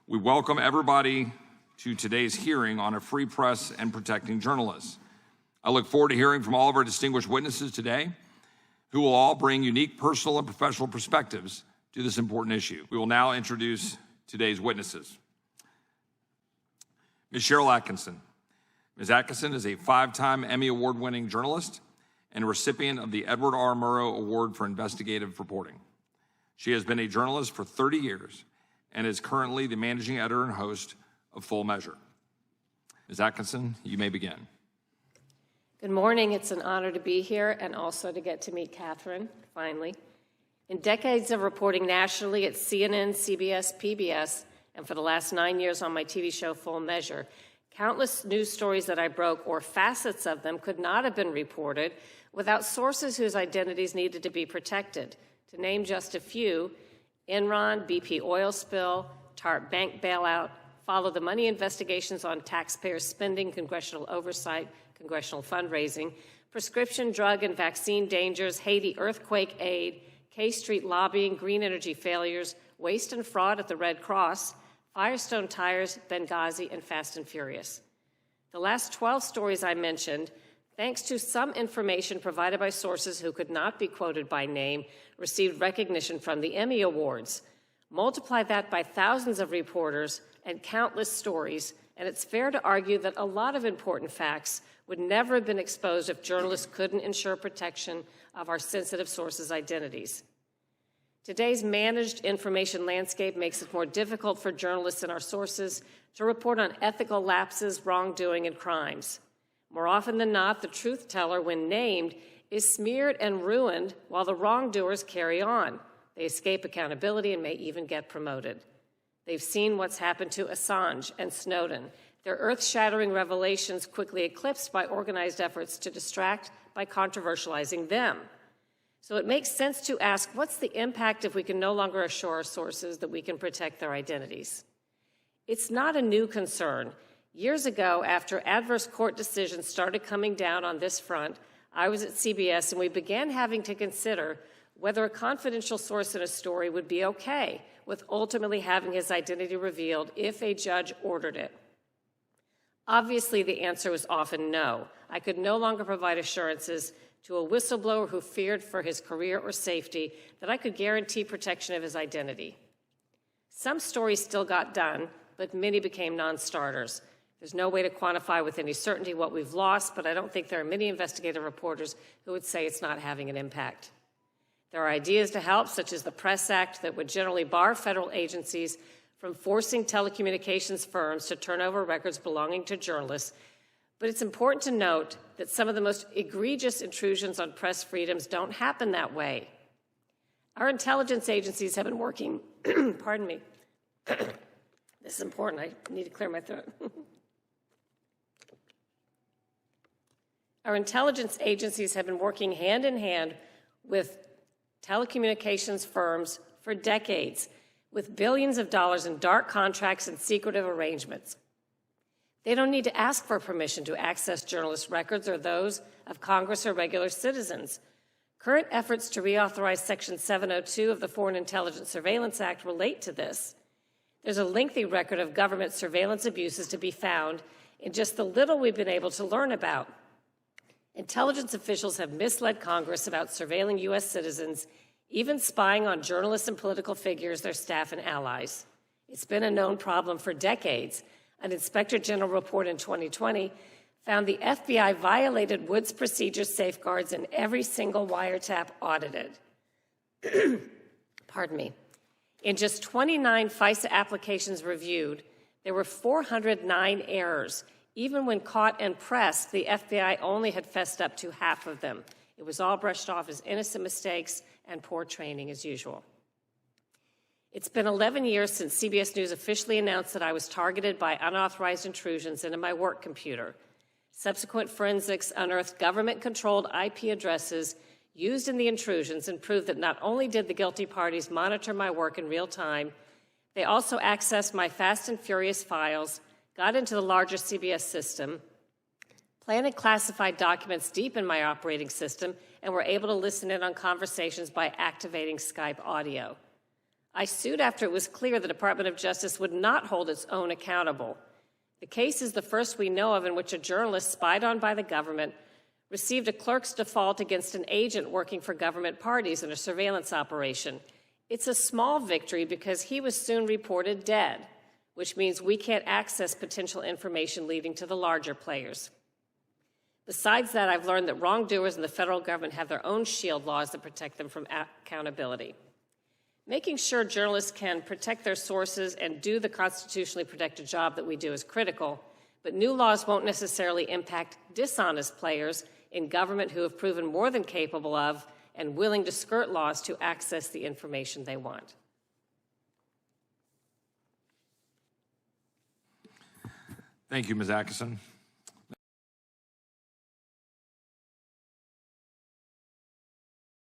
We welcome everybody to today's hearing on a free press and protecting journalists. I look forward to hearing from all of our distinguished witnesses today, who will all bring unique personal and professional perspectives to this important issue. We will now introduce today's witnesses. Ms. Sharyl Attkinsson. Ms. Attkisson is a 5-time Emmy Award-winning journalist and a recipient of the Edward R. Murrow Award for Investigative Reporting. She has been a journalist for 30 years and is currently the managing editor and host of Full Measure. Ms. Attkisson, you may begin. Good morning. It's an honor to be here and also to get to meet Catherine, finally. In decades of reporting nationally at CNN, CBS, PBS, and for the last 9 years on my TV show Full Measure, countless news stories that I broke, or facets of them, could not have been reported without sources whose identities needed to be protected. To name just a few, Enron, BP oil spill, TARP bank bailout, follow the money investigations on taxpayer spending, congressional oversight, congressional fundraising, prescription drug and vaccine dangers, Haiti earthquake aid, K Street lobbying, green energy failures, waste and fraud at the Red Cross, Firestone Tires, Benghazi, and Fast and Furious. The last 12 stories I mentioned, thanks to some information provided by sources who could not be quoted by name, received recognition from the Emmy Awards. Multiply that by thousands of reporters and countless stories, and it's fair to argue that a lot of important facts would never have been exposed if journalists couldn't ensure protection of our sensitive sources' identities. Today's managed information landscape makes it more difficult for journalists and our sources to report on ethical lapses, wrongdoing, and crimes. More often than not, the truth teller, when named, is smeared and ruined while the wrongdoers carry on. They escape accountability and may even get promoted. They've seen what's happened to Assange and Snowden, their earth-shattering revelations quickly eclipsed by organized efforts to distract by controversializing them. So it makes sense to ask, what's the impact if we can no longer assure our sources that we can protect their identities? It's not a new concern. Years ago, after adverse court decisions started coming down on this front, I was at CBS and we began having to consider whether a confidential source in a story would be okay with ultimately having his identity revealed if a judge ordered it. Obviously, the answer was often no. I could no longer provide assurances to a whistleblower who feared for his career or safety that I could guarantee protection of his identity. Some stories still got done, but many became non-starters. There's no way to quantify with any certainty what we've lost, but I don't think there are many investigative reporters who would say it's not having an impact. There are ideas to help, such as the Press Act, that would generally bar federal agencies from forcing telecommunications firms to turn over records belonging to journalists. But it's important to note that some of the most egregious intrusions on press freedoms don't happen that way. Our intelligence agencies have been working, pardon me, this is important, I need to clear my throat. Our intelligence agencies have been working hand in hand with telecommunications firms for decades, with billions of dollars in dark contracts and secretive arrangements. They don't need to ask for permission to access journalist records or those of Congress or regular citizens. Current efforts to reauthorize Section 702 of the Foreign Intelligence Surveillance Act relate to this. There's a lengthy record of government surveillance abuses to be found in just the little we've been able to learn about. Intelligence officials have misled Congress about surveilling U.S. citizens, even spying on journalists and political figures, their staff, and allies. It's been a known problem for decades. An Inspector General report in 2020 found the FBI violated Woods procedure safeguards in every single wiretap audited. Pardon me. In just 29 FISA applications reviewed, there were 409 errors. Even when caught and pressed, the FBI only had fessed up to half of them. It was all brushed off as innocent mistakes and poor training as usual. It's been 11 years since CBS News officially announced that I was targeted by unauthorized intrusions into my work computer. Subsequent forensics unearthed government-controlled IP addresses used in the intrusions and proved that not only did the guilty parties monitor my work in real time, they also accessed my Fast and Furious files, got into the larger CBS system, planted classified documents deep in my operating system, and were able to listen in on conversations by activating Skype audio. I sued after it was clear the Department of Justice would not hold its own accountable. The case is the first we know of in which a journalist spied on by the government received a clerk's default against an agent working for government parties in a surveillance operation. It's a small victory because he was soon reported dead, which means we can't access potential information leading to the larger players. Besides that, I've learned that wrongdoers in the federal government have their own shield laws that protect them from accountability. Making sure journalists can protect their sources and do the constitutionally protected job that we do is critical, but new laws won't necessarily impact dishonest players in government who have proven more than capable of and willing to skirt laws to access the information they want. Thank you, Ms. Attkisson.